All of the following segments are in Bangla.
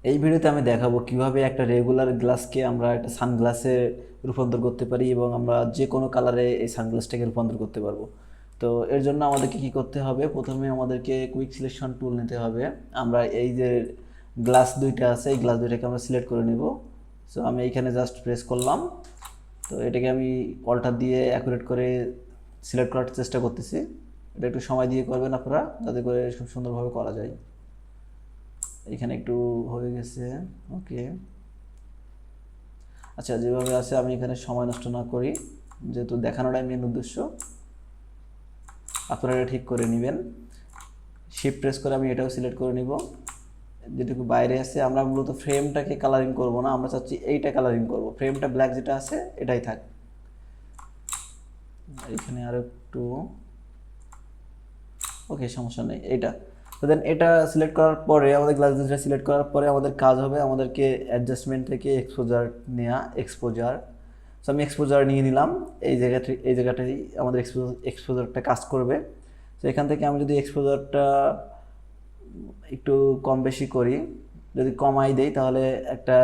এই ভিডিওতে আমি দেখাবো কিভাবে একটা রেগুলার গ্লাসকে আমরা একটা সানগ্লাসে রূপান্তর করতে পারি এবং আমরা যে কোনো কালারে এই সানগ্লাসটাকে রূপান্তর করতে পারবো। তো এর জন্য আমাদেরকে কি করতে হবে, প্রথমে আমাদেরকে কুইক সিলেকশন টুল নিতে হবে। আমরা এই যে গ্লাস দুইটা আছে, এই গ্লাস দুইটাকে আমরা সিলেক্ট করে নিব। সো আমি এইখানে জাস্ট প্রেস করলাম। তো এটাকে আমি অল্টার দিয়ে অ্যাকুরেট করে সিলেক্ট করার চেষ্টা করতেছি। এটা একটু সময় দিয়ে করবেন আপনারা, যাতে করে খুব সুন্দরভাবে করা যায়। এখানে একটু হয়ে গেছে, ওকে। আচ্ছা, যেভাবে আছে আমি এখানে সময় নষ্ট না করি, যেহেতু দেখানোটাই মেন উদ্দেশ্য, আপনারা এটা ঠিক করে নেবেন। শিফট প্রেস করে আমি এটাও সিলেক্ট করে নিব। যেটুকু বাইরে আছে, আমরা মূলত ফ্রেমটাকে কালারিং করব না, আমরা চাচ্ছি এইটা কালারিং করব। ফ্রেমটা ব্ল্যাক যেটা আছে এটাই থাক। এখানে আরো একটু, ওকে, সমস্যা নেই। এইটা তো দেন এটা সিলেক্ট করার পরে, আমাদের গ্লাস দুটো সিলেক্ট করার পরে আমাদের কাজ হবে আমাদেরকে অ্যাডজাস্টমেন্ট থেকে এক্সপোজার নেওয়া। এক্সপোজার, সো আমি এক্সপোজার নিয়ে নিলাম। এই জায়গাটাই আমাদের এক্সপোজারটা কাজ করবে। তো এখান থেকে আমি যদি এক্সপোজারটা একটু কম বেশি করি, যদি কমাই দেই, তাহলে একটা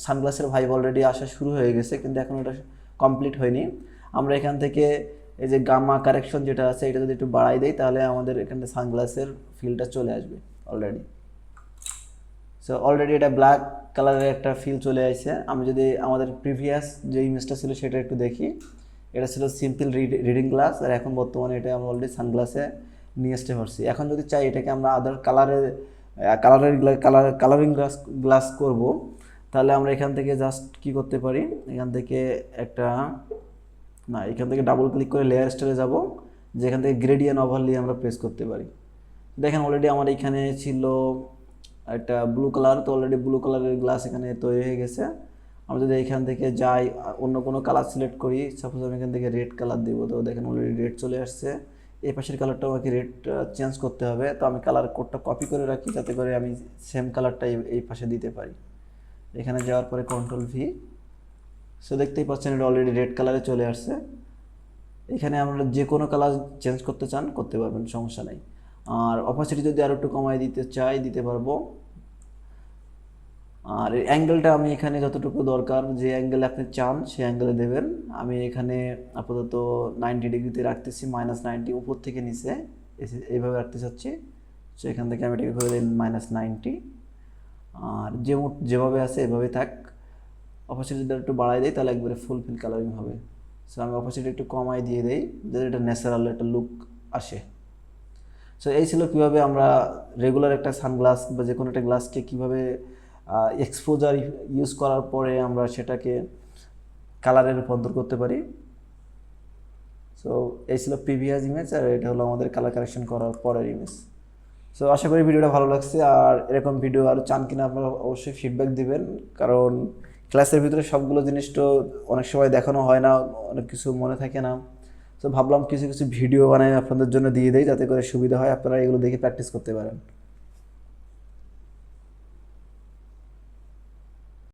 সানগ্লাসের ভাইব অলরেডি আসা শুরু হয়ে গেছে, কিন্তু এখন এটা কমপ্লিট হয়নি। আমরা এখান থেকে এই যে গামা কারেকশন যেটা আছে, এটা যদি একটু বাড়াই দেই, তাহলে আমাদের এখানে সানগ্লাসের ফিলটা চলে আসবে অলরেডি। সো অলরেডি এটা ব্ল্যাক কালারের একটা ফিল চলে আসছে। আমি যদি আমাদের প্রিভিয়াস যে ইমেজটা ছিল সেটা একটু দেখি, এটা ছিল সিম্পল রিডিং গ্লাস, আর এখন বর্তমানে এটা আমরা অলরেডি সানগ্লাসে নিয়ে আসতে পারছি। এখন যদি চাই এটাকে আমরা আদার কালারিং গ্লাস করব, তাহলে আমরা এখান থেকে জাস্ট কি করতে পারি, এখান থেকে একটা না, এখান থেকে ডাবল ক্লিক করে লেয়ার স্টাইলে যাব, যেখান থেকে গ্রেডিয়েন্ট ওভারলি আমরা প্রেস করতে পারি। দেখেন অলরেডি আমার এখানে ছিল একটা ব্লু কালার, তো অলরেডি ব্লু কালারের গ্লাস এখানে তৈরি হয়ে গেছে। আমি যদি এখান থেকে যাই অন্য কোনো কালার সিলেক্ট করি, সাপোজ আমি এখান থেকে রেড কালার দেব, তো দেখেন অলরেডি রেড চলে আসছে। এই পাশের কালারটাও আমাকে রেড চেঞ্জ করতে হবে, তো আমি কালার কোডটা কপি করে রাখি, যাতে করে আমি সেম কালারটা এই পাশে দিতে পারি। এখানে যাওয়ার পরে কন্ট্রোল ভি, সো দেখতেই পাচ্ছেন এটা অলরেডি রেড কালারে চলে আসছে। এখানে আমরা যে কোনো কালার চেঞ্জ করতে চান করতে পারবেন, সমস্যা নেই। আর অপাসিটি যদি আরও একটু কমাই দিতে চাই দিতে পারবো। আর এই অ্যাঙ্গেলটা আমি এখানে যতটুকু দরকার, যে অ্যাঙ্গেলে আপনি চান সেই অ্যাঙ্গেলে দেবেন। আমি এখানে আপাতত 90 ডিগ্রিতে রাখতেছি, -90, উপর থেকে নিচে এইভাবে রাখতে চাচ্ছি। সো এখান থেকে আমি এটাকে করে দিই -90। আর যেভাবে আছে এভাবে থাক। অপাসিটি যদি একটু বাড়াই দিই, তাহলে একবারে ফুলফিল কালারিং হবে। সো আমি অপাসিটি একটু কমাই দিয়ে দিই, যাতে এটা ন্যাচারাল একটা লুক আসে। সো এই ছিল কীভাবে আমরা রেগুলার একটা সানগ্লাস বা যে কোনো একটা গ্লাসকে কীভাবে এক্সপোজার ইউজ করার পরে আমরা সেটাকে কালারে রূপান্তর করতে পারি। সো এই ছিল প্রিভিয়াস ইমেজ, আর এটা হলো আমাদের কালার কারেকশন করার পরের ইমেজ। সো আশা করি ভিডিওটা ভালো লাগছে, আর এরকম ভিডিও আর চান কিনা আপনারা অবশ্যই ফিডব্যাক দিবেন, কারণ ক্লাসের ভিতরে সবগুলো জিনিস তো অনেক সময় দেখানো হয় না, অনেক কিছু মনে থাকে না। তো ভাবলাম কিছু কিছু ভিডিও বানাই আপনাদের জন্য দিয়ে দেই, যাতে করে সুবিধা হয়, আপনারা এগুলো দেখে প্র্যাকটিস করতে পারেন।